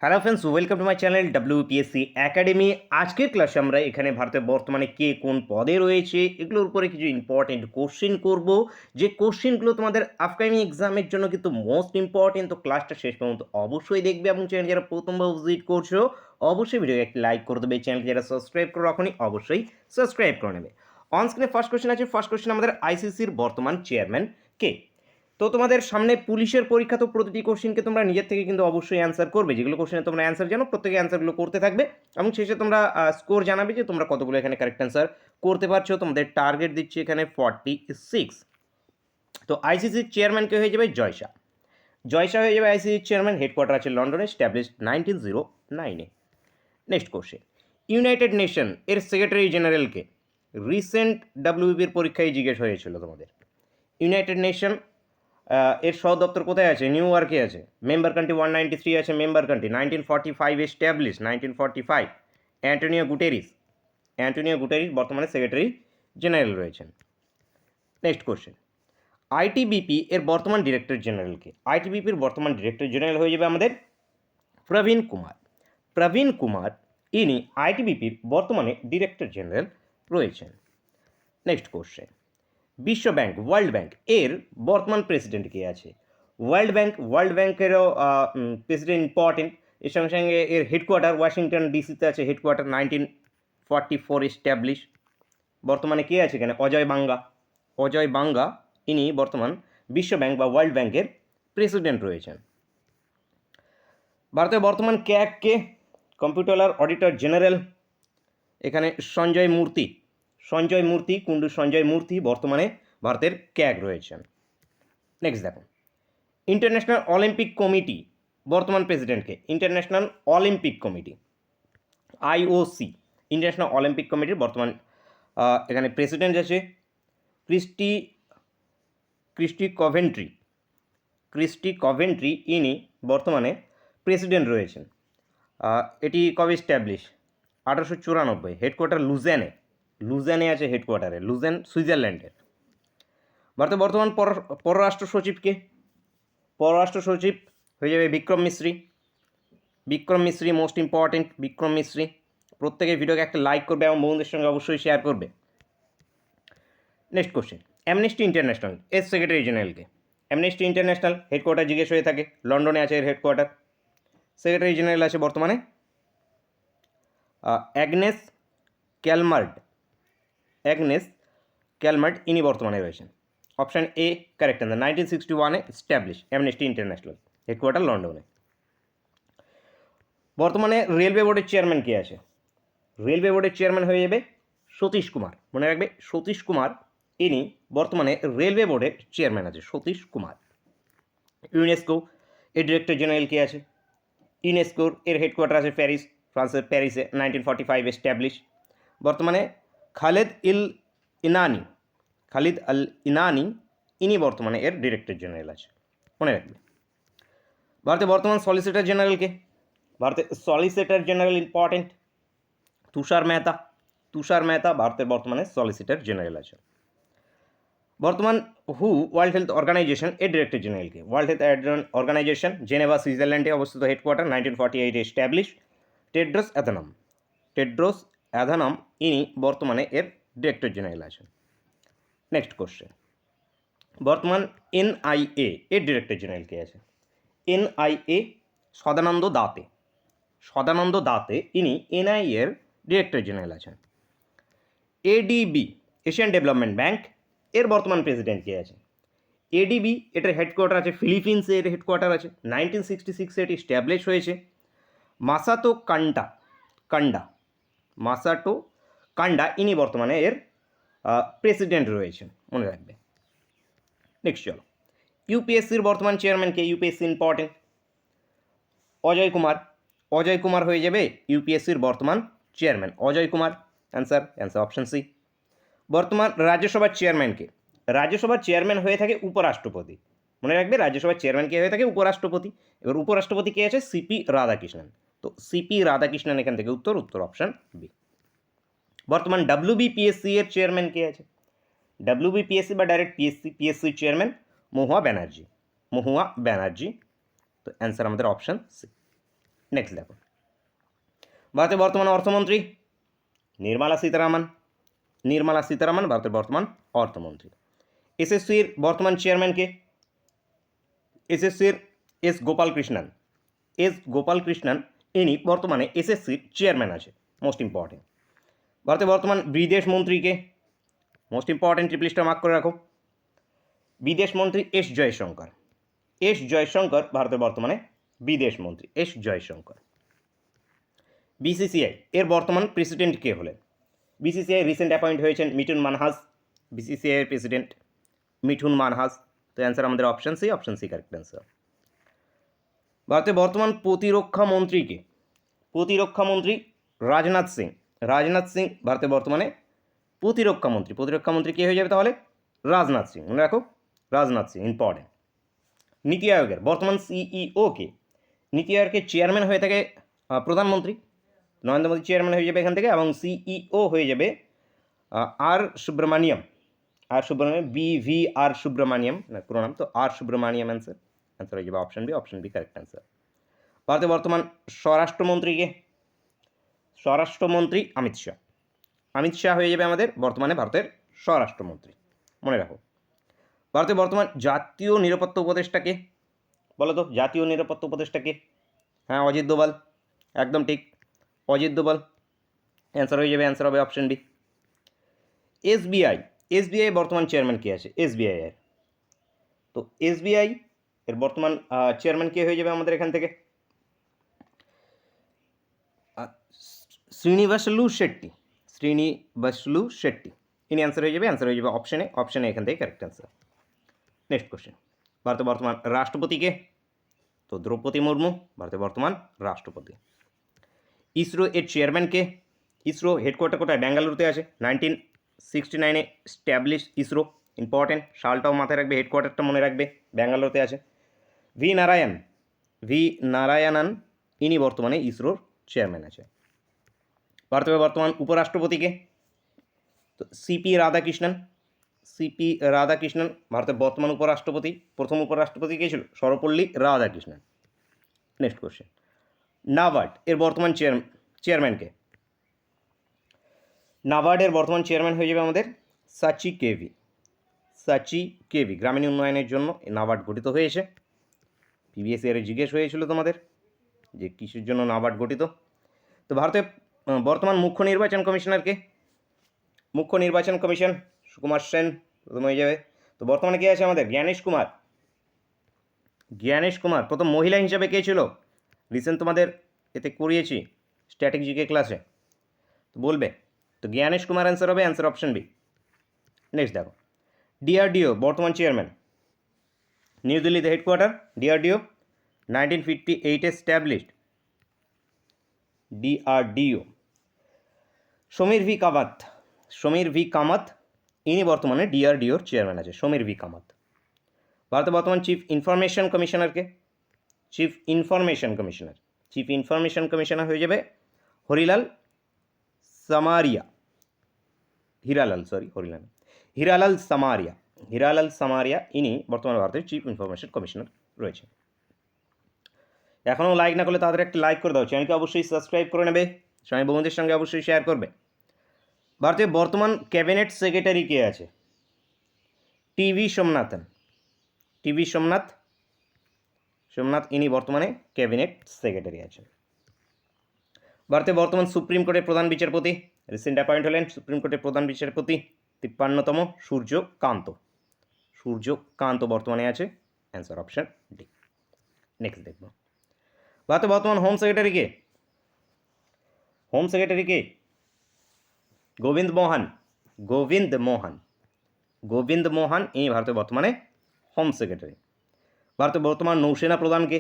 Hello friends, welcome to my channel WPSC academy. আজকের ক্লাসে আমরা এখানে ভারতের বর্তমানে কে কোন পদে রয়েছে এগুলোর উপরে কিছু ইম্পর্টেন্ট কোশ্চেন করব, যে কোশ্চেনগুলো তোমাদের আপকামিং এক্সামের জন্য কিন্তু মোস্ট ইম্পর্টেন্ট। তো ক্লাসটা শেষ পর্যন্ত অবশ্যই দেখবে এবং চ্যানেল যারা প্রথমবার ভিজিট করছো অবশ্যই ভিডিও একটি লাইক করে দেবে। চ্যানেল যারা সাবস্ক্রাইব করে রাখোনি অবশ্যই সাবস্ক্রাইব করে নেবে। অন স্ক্রিনে ফার্স্ট কোশ্চেন আছে। ফার্স্ট কোশ্চেন আমাদের আইসিসির বর্তমান চেয়ারম্যান কে। তো তোমাদের সামনে পুলিশের পরীক্ষা, তো প্রতিটি কোশ্চেনকে তোমরা নিজের থেকে কিন্তু অবশ্যই অ্যান্সার করবে। যেগুলো কোশ্চেনে তোমরা অ্যান্সার জানো প্রত্যেকে অ্যান্সারগুলো করতে থাকবে এবং শেষে তোমরা স্কোর জানাবে যে তোমরা কতগুলো এখানে কারেক্ট অ্যান্সার করতে পারছো। তোমাদের টার্গেট দিচ্ছি এখানে 46। তো আইসিসির চেয়ারম্যান কে হয়ে যাবে জয় শাহ। জয় শাহ হয়ে যাবে আইসিসির চেয়ারম্যান। হেডকোয়ার্টার আছে লন্ডনে, স্ট্যাবলিশড 1909-এ। নেক্সট কোশ্চেন, ইউনাইটেড নেশন এর সেক্রেটারি জেনারেলকে। রিসেন্ট ডাব্লিউবির পরীক্ষায় জিজ্ঞেস হয়েছিল তোমাদের। ইউনাইটেড নেশন এর সদর দপ্তর কোথায় আছে? নিউ ইয়র্কে আছে। মেম্বার কান্ট্রি 193 আছে। Member country 1945 establish, 1945। Antonio Guterres. Antonio Guterres বর্তমানে সেক্রেটারি জেনারেল রয়েছেন। নেক্সট কোশ্চেন, আইটিবিপি এর বর্তমান ডিরেক্টর জেনারেলকে। আইটিবিপির বর্তমান ডিরেক্টর জেনারেল হয়ে যাবে আমাদের প্রবীণ কুমার। প্রবীণ কুমার ইনি আইটিবিপির বর্তমানে ডিরেক্টর জেনারেল রয়েছেন। নেক্সট কোশ্চেন, বিশ্ব ব্যাংক ওয়ার্ল্ড ব্যাংক এর বর্তমান প্রেসিডেন্ট কে আছে? ওয়ার্ল্ড ব্যাংকেরও প্রেসিডেন্ট ইম্পর্টেন্ট। এর সঙ্গে সঙ্গে এর হেডকোয়ার্টার ওয়াশিংটন ডিসিতে আছে। Headquarter 1944 establish. বর্তমানে কে আছে এখানে? অজয় বাঙ্গা। অজয় বাঙ্গা ইনি বর্তমান বিশ্ব ব্যাংক বা ওয়ার্ল্ড ব্যাংকের প্রেসিডেন্ট রয়েছেন। ভারতের বর্তমান ক্যাগ কে? কম্পিউটার অডিটর জেনারেল এখানে সঞ্জয় মূর্তি। সঞ্জয় মূর্তি, কুন্ডু সঞ্জয় মূর্তি বর্তমানে ভারতের ক্যাগ রয়েছেন। নেক্সট দেখো, ইন্টারন্যাশনাল অলিম্পিক কমিটি বর্তমান প্রেসিডেন্টকে। International Olympic Committee IOC, International Olympic কমিটির বর্তমান এখানে প্রেসিডেন্ট আছে Kirsty Kirsty Coventry. Kirsty Coventry ইনি বর্তমানে প্রেসিডেন্ট রয়েছেন। এটি কবে স্ট্যাবলিশ? 1894। হেডকোয়ার্টার লুজেনে। লুজেনে আছে হেডকোয়ার্টারে, লুজেন সুইজারল্যান্ডের। ভারতের বর্তমান পররাষ্ট্র সচিবকে? পররাষ্ট্র সচিব হয়ে যাবে বিক্রম মিশ্রি। Vikram Misri most important. বিক্রম মিশ্রি, প্রত্যেকে ভিডিওকে একটা লাইক করবে এবং বন্ধুদের সঙ্গে অবশ্যই শেয়ার করবে। নেক্সট কোশ্চেন, অ্যামনেস্টি ইন্টারন্যাশনাল এর সেক্রেটারি জেনারেলকে। অ্যামনেস্টি ইন্টারন্যাশনাল হেডকোয়ার্টার জিজ্ঞেস হয়ে থাকে, লন্ডনে আছে এর হেডকোয়ার্টার। সেক্রেটারি জেনারেল আছে বর্তমানে অ্যাগনেস ক্যালমার্ড। অ্যাগনেস ক্যালমার্ড ইনি বর্তমানে রয়েছেন। Option A correct answer. 1961-এ স্ট্যাবলিশ অ্যামনেস্টি ইন্টারন্যাশনাল, হেডকোয়ার্টার লন্ডনে। বর্তমানে রেলওয়ে বোর্ডের চেয়ারম্যান কে আছে? রেলওয়ে বোর্ডের চেয়ারম্যান হয়ে যাবে সতীশ কুমার। মনে রাখবে সতীশ কুমার ইনি বর্তমানে রেলওয়ে বোর্ডের চেয়ারম্যান আছে, সতীশ কুমার। ইউনেস্কো এর ডিরেক্টর জেনারেল কে আছে? ইউনেস্কোর এর হেডকোয়ার্টার আছে প্যারিস, ফ্রান্সের প্যারিসে, 1945 এস্টাবলিশ। বর্তমানে খালেদ ইনানি। খালিদ আল ইনানি ইনি বর্তমানে এর ডিরেক্টর জেনারেল আছে, মনে রাখবে। ভারতের বর্তমান সলিসিটর জেনারেলকে? ভারতের solicitor general important Tushar Mehta. Tushar Mehta ভারতের বর্তমানে সলিসিটর জেনারেল আছে। বর্তমান ওয়ার্ল্ড হেলথ অর্গানাইজেশন এর ডিরেক্টর জেনারেলকে? ওয়ার্ল্ড হেলথ অর্গানাইজেশন জেনেভা সুইজারল্যান্ডে অবস্থিত, headquarter 1948 establish. Tedros Adhanom. Tedros Adhanom ইনি বর্তমানে এর ডিরেক্টর জেনারেল আছেন। নেক্সট কোশ্চেন, বর্তমান এনআইএ এর ডিরেক্টর জেনারেল কে আছে? এনআইএ সদানন্দ দাতে। সদানন্দ দাতে ইনি এনআইএ এর ডিরেক্টর জেনারেল আছেন। এডিবি এশিয়ান ডেভেলপমেন্ট ব্যাংক এর বর্তমান প্রেসিডেন্ট কে আছে? এডিবি এটার হেডকোয়ার্টার আছে ফিলিপিন্সে, এর হেডকোয়ার্টার আছে। 1966 এটি স্ট্যাবলিশ হয়েছে। মাসাতো কান্ডা মাসাটো কান্ডা ইনি বর্তমানে এর প্রেসিডেন্ট রয়েছেন, মনে রাখবে। নেক্সট চলো, ইউপিএসসির বর্তমান চেয়ারম্যান কে? UPSC important Ajay Kumar. অজয় কুমার হয়ে যাবে ইউপিএসসির বর্তমান chairman, Ajay Kumar. Answer option C. বর্তমান রাজ্যসভার চেয়ারম্যানকে? রাজ্যসভার চেয়ারম্যান হয়ে থাকে উপরাষ্ট্রপতি, মনে রাখবে। রাজ্যসভার চেয়ারম্যান কে হয়ে থাকে? উপরাষ্ট্রপতি। এবার উপরাষ্ট্রপতি কে আছে? সিপি রাধাকৃষ্ণন। তো সিপি রাধাকৃষ্ণন এখান থেকে উত্তর অপশন বি। বর্তমান ডাব্লিউবিপিএসসি এর চেয়ারম্যান কে আছে? ডাব্লিউবিপিএসসি বা ডাইরেক্ট পিএসসির চেয়ারম্যান মহুয়া ব্যানার্জি। মহুয়া ব্যানার্জি। তো অ্যান্সার আমাদের অপশন সি। নেক্সট দেখো, ভারতের বর্তমান অর্থমন্ত্রী নির্মলা সীতারামন। নির্মলা সীতারামন ভারতের বর্তমান অর্থমন্ত্রী। এসএসসির বর্তমান চেয়ারম্যান কে? এসএসসির এস গোপালকৃষ্ণন। এস গোপালকৃষ্ণন ইনি বর্তমানে এসএসসির চেয়ারম্যান আছে, মোস্ট ইম্পর্টেন্ট। ভারতের বর্তমান বিদেশ মন্ত্রীকে? মোস্ট ইম্পর্টেন্ট, ট্রিপলিস্টটা মার্ক করে রাখো। বিদেশ মন্ত্রী এস জয়শঙ্কর। এস জয়শঙ্কর ভারতের বর্তমানে বিদেশ মন্ত্রী, এস জয়শঙ্কর। বিসিসিআই এর বর্তমান প্রেসিডেন্ট কে হলেন? বিসিসিআই রিসেন্ট অ্যাপয়েন্ট হয়েছেন মিঠুন মানহাস, বিসিসিআই এর প্রেসিডেন্ট মিঠুন মানহাস। তো অ্যান্সার আমাদের অপশন সি কারেক্ট অ্যান্সার। ভারতের বর্তমান প্রতিরক্ষা মন্ত্রীকে? প্রতিরক্ষা মন্ত্রী রাজনাথ সিং। রাজনাথ সিং ভারতের বর্তমানে প্রতিরক্ষা মন্ত্রী। প্রতিরক্ষা মন্ত্রী কে হয়ে যাবে তাহলে? রাজনাথ সিং, মনে রাখো, রাজনাথ সিং ইম্পর্টেন্ট। নীতি আয়োগের বর্তমান সিইও কে? নীতি আয়োগের চেয়ারম্যান হয়ে থাকে প্রধানমন্ত্রী, নরেন্দ্র মোদী চেয়ারম্যান হয়ে যাবে এখান থেকে, এবং সিইও হয়ে যাবে আর সুব্রমণিয়াম। আর সুব্রমণিয়াম, আর সুব্রমণিয়াম না পুরো নাম, তো আর সুব্রমণিয়াম অ্যান্সার। অ্যান্সার হয়ে যাবে অপশন বি কারেক্ট অ্যান্সার। ভারতের বর্তমান স্বরাষ্ট্রমন্ত্রীকে? স্বরাষ্ট্রমন্ত্রী অমিত শাহ। অমিত শাহ হয়ে যাবে আমাদের বর্তমানে ভারতের স্বরাষ্ট্রমন্ত্রী, মনে রাখো। ভারতের বর্তমান জাতীয় নিরাপত্তা উপদেষ্টাকে? বলো তো, জাতীয় নিরাপত্তা উপদেষ্টাকে? হ্যাঁ, অজিত দোভাল, একদম ঠিক, অজিত দোভাল। অ্যান্সার হয়ে যাবে, অ্যান্সার হবে অপশন বি। এসবিআই বর্তমান চেয়ারম্যান কে আছে? এসবিআই এর, তো এসবিআই এর বর্তমান চেয়ারম্যান কে হয়ে যাবে আমাদের এখান থেকে? শ্রীনিবাসলু শেট্টি। শ্রীনিবাসলু শেট্টি ইনি অ্যান্সার হয়ে যাবে অপশনে এখান থেকে কারেক্ট অ্যান্সার। নেক্সট কোশ্চেন, ভারতের বর্তমান রাষ্ট্রপতিকে? তো দ্রৌপদী মুর্মু ভারতের বর্তমান রাষ্ট্রপতি। ইসরো এর চেয়ারম্যানকে? ইসরো হেডকোয়ার্টার কোথায়? ব্যাঙ্গালুরুতে আছে। 1969 স্ট্যাবলিশ ইসরো, ইম্পর্টেন্ট, সালটাও মাথায় রাখবে, হেডকোয়ার্টারটা মনে রাখবে, ব্যাঙ্গালোরতে আছে। ভি নারায়ণন ইনি বর্তমানে ইসরোর চেয়ারম্যান আছে। ভারতের বর্তমান উপরাষ্ট্রপতিকে? তো সিপি রাধাকৃষ্ণন ভারতের বর্তমান উপরাষ্ট্রপতি। প্রথম উপরাষ্ট্রপতি কে ছিল? সর্বপল্লী রাধাকৃষ্ণন। নেক্সট কোশ্চেন, নাবার্ড এর বর্তমান চেয়ারম্যানকে? নাবার্ডের বর্তমান চেয়ারম্যান হয়ে যাবে আমাদের সাচি কেভি। গ্রামীণ উন্নয়নের জন্য নাবার্ড গঠিত হয়েছে। প্রিভিয়াস ইয়ারে জিজ্ঞেস হয়েছিল তোমাদের যে কিসের জন্য নাবার্ড গঠিত। তো ভারতের বর্তমান মুখ্য নির্বাচন কমিশনারকে? মুখ্য নির্বাচন কমিশন সুকুমার সেন প্রথম হয়ে যাবে। তো বর্তমানে কে আছে আমাদের? জ্ঞানেশ কুমার প্রথম মহিলা হিসাবে কে ছিল? রিসেন্ট তোমাদের এতে করিয়েছি স্ট্যাটিক জিকে ক্লাসে, তো বলবে। তো জ্ঞানেশ কুমার অ্যান্সার হবে, অ্যান্সার অপশন বি। নেক্সট দেখো, ডিআরডিও বর্তমান চেয়ারম্যান? নিউ দিল্লিতে headquarter DRDO, 1958 established DRDO. Samir V Kamat ইনি বর্তমানে ডিআরডিওর চেয়ারম্যান আছে, সমীর ভি কামাত। ভারতের বর্তমান চিফ ইনফরমেশন কমিশনার হয়ে যাবে হরিলাল সামারিয়া ইনি বর্তমানে ভারতের চিফ ইনফরমেশন কমিশনার রয়েছে। এখনও লাইক না করলে তাদের একটা লাইক করে দাও, চ্যানেলকে অবশ্যই সাবস্ক্রাইব করে নেবে, সবাই বন্ধুদের সঙ্গে অবশ্যই শেয়ার করবে। ভারতের বর্তমান ক্যাবিনেট সেক্রেটারি কে আছে? টিভি সোমনাথ ইনি বর্তমানে ক্যাবিনেট সেক্রেটারি আছেন। ভারতের বর্তমান সুপ্রিম কোর্টের প্রধান বিচারপতি? রিসেন্ট অ্যাপয়েন্ট হলেন সুপ্রিম কোর্টের প্রধান বিচারপতি 53তম সূর্যকান্ত বর্তমানে আছে, অ্যান্সার অপশন ডি। নেক্সট দেখব, ভারতের বর্তমান হোম সেক্রেটারি কে? গোবিন্দ মোহন ইনি ভারতের বর্তমানে হোম সেক্রেটারি। ভারতের বর্তমান নৌসেনা প্রধানকে?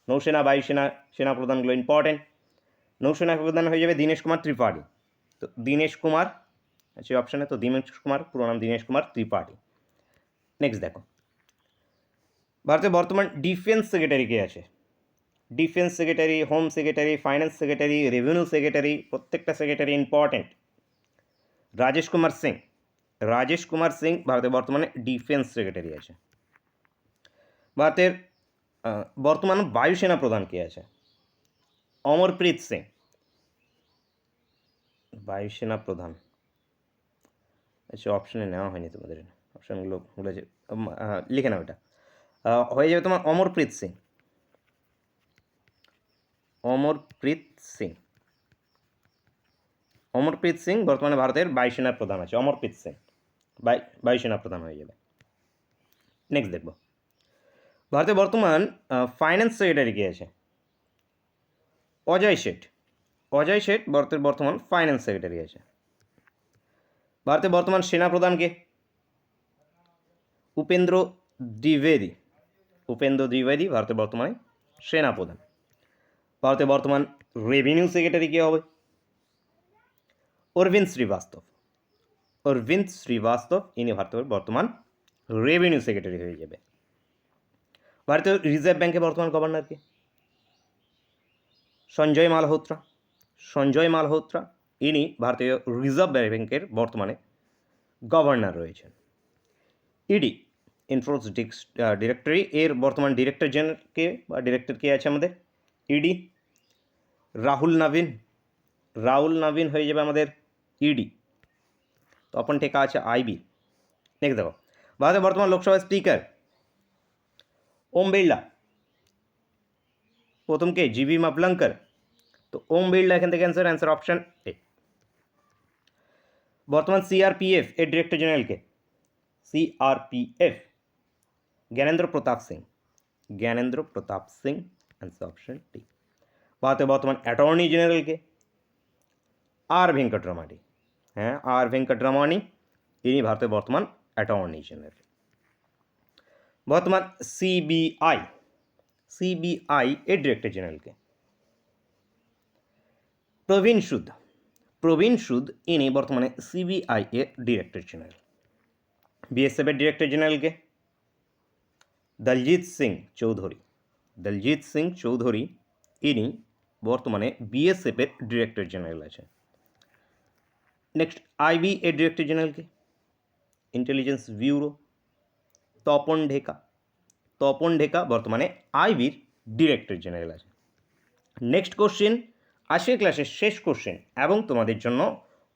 নৌসেনা, বায়ুসেনা, সেনা প্রধানগুলো ইম্পর্টেন্ট। নৌসেনা প্রধান হয়ে যাবে দীনেশ কুমার ত্রিপাঠী। তো দীনেশ কুমার আছে অপশানে, তো দীনেশ কুমার পুরো নাম দীনেশ কুমার ত্রিপাঠী। নেক্সট দেখো, ভারতের বর্তমান ডিফেন্স সেক্রেটারি কে আছে? Defence secretary, home secretary, finance secretary, revenue secretary, প্রত্যেকটা সেক্রেটারি ইম্পর্টেন্ট। রাজেশ কুমার সিং ভারতের বর্তমানে ডিফেন্স সেক্রেটারি আছে। ভারতের বর্তমান বায়ুসেনা প্রধান কে আছে? অমরপ্রীত সিং, বায়ুসেনা প্রধান। আচ্ছা, অপশানে নেওয়া হয়নি তোমাদের, অপশানগুলো বলেছে, লিখে নাও এটা। হয়ে যাবে তোমার অমরপ্রীত সিং। অমরপ্রীত সিং, অমরপ্রীত সিং বর্তমানে ভারতের বায়ুসেনার প্রধান আছে। অমরপ্রীত সিং বায়ুসেনা প্রধান হয়ে যাবে। নেক্সট দেখব, ভারতের বর্তমান ফাইন্যান্স সেক্রেটারি কে আছে? অজয় শেঠ। অজয় শেঠ ভারতের বর্তমান ফাইন্যান্স সেক্রেটারি আছে। ভারতের বর্তমান সেনা প্রধান কে? উপেন্দ্র দ্বিবেদী। উপেন্দ্র দ্বিবেদী ভারতের বর্তমানে সেনা প্রধান। ভারতের বর্তমান রেভিনিউ সেক্রেটারি কে হবে? অরবিন্দ শ্রীবাস্তব। অরবিন্দ শ্রীবাস্তব ইনি ভারতের বর্তমান রেভিনিউ সেক্রেটারি হয়ে যাবে। ভারতীয় রিজার্ভ ব্যাংকের বর্তমান গভর্নর কে? সঞ্জয় মালহোত্রা। সঞ্জয় মালহোত্রা ইনি ভারতীয় রিজার্ভ ব্যাংকের বর্তমানে গভর্নর রয়েছেন। ইডি, ইনফোর্স ডিরেক্টরি, এর বর্তমান ডিরেক্টর জেনারেল কে বা ডিরেক্টর কে আছে আমাদের? ইডি রাহুল নবীন। রাহুল নবীন হয়ে যাবে আমাদের ইডি। তপন টেকা আছে আইবি। নেক্সট দেখো, ভারতের বর্তমান লোকসভার স্পিকার ওম বিড়লা। প্রথম কে? জিবি মাভলঙ্কর। তো ওম বিড়লা এখান থেকে অ্যান্সার অপশন এ। বর্তমান সিআরপিএফ এর ডিরেক্টর জেনারেল কে? CRPF Gyanendra Pratap Singh. Gyanendra Pratap Singh, answer option টি। ভারতের বর্তমান অ্যাটর্নি জেনারেল কে? আর ভেঙ্কটরমানি। হ্যাঁ, আর ভেঙ্কটরমানি ইনি ভারতের বর্তমান অ্যাটর্নি জেনারেল। বর্তমান সিবিআই, সিবিআই এর ডিরেক্টর জেনারেল কে? প্রবীণ সুদ। প্রবীণ সুদ ইনি বর্তমানে সিবিআই এর ডিরেক্টর জেনারেল। বিএসএফ এর ডিরেক্টর জেনারেল কে? দলজিৎ সিং চৌধুরী। দলজিৎ সিং চৌধুরী ইনি বর্তমানে বিএসএফ এর ডিরেক্টর জেনারেল আছে। নেক্সট, আইবি এর ডিরেক্টর জেনারেল কে? Intelligence Bureau Tapan Deka. তপন ঢেকা বর্তমানে আইবির ডিরেক্টর জেনারেল আছে। নেক্সট কোশ্চেন, আজকের ক্লাসের শেষ কোশ্চেন এবং তোমাদের জন্য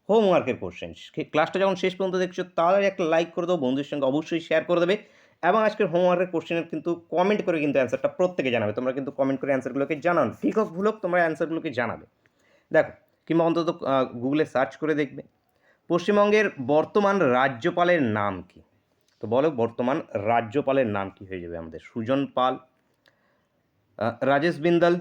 হোমওয়ার্কের কোশ্চেন। ক্লাসটা যখন শেষ পর্যন্ত দেখছো তাহলে একটা লাইক করে দেবো, বন্ধুদের সঙ্গে অবশ্যই শেয়ার করে দেবে এবং আজকের হোমওয়ার্কের কোশ্চেনের কিন্তু কমেন্ট করে কিন্তু অ্যান্সারটা প্রত্যেকে জানাবে। তোমরা কিন্তু কমেন্ট করে অ্যান্সারগুলোকে জানাও, ঠিক হোক ভুল হোক তোমরা অ্যান্সারগুলোকে জানাবে। দেখো, কিংবা অন্তত গুগলে সার্চ করে দেখবে। পশ্চিমবঙ্গের বর্তমান রাজ্যপালের নাম কি? তো বলো, বর্তমান রাজ্যপালের নাম কি হয়ে যাবে আমাদের? সুজন পাল, রাজেশ বিন্দাল,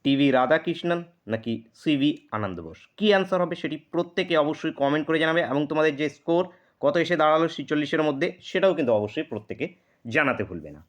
টিভি রাধাকৃষ্ণন নাকি সিভি আনন্দ বোস? কী অ্যান্সার হবে সেটি প্রত্যেকে অবশ্যই কমেন্ট করে জানাবে এবং তোমাদের যে স্কোর কত এসে দাঁড়ালো 46-এর মধ্যে সেটাও কিন্তু অবশ্যই প্রত্যেকে জানাতে ভুলবে না।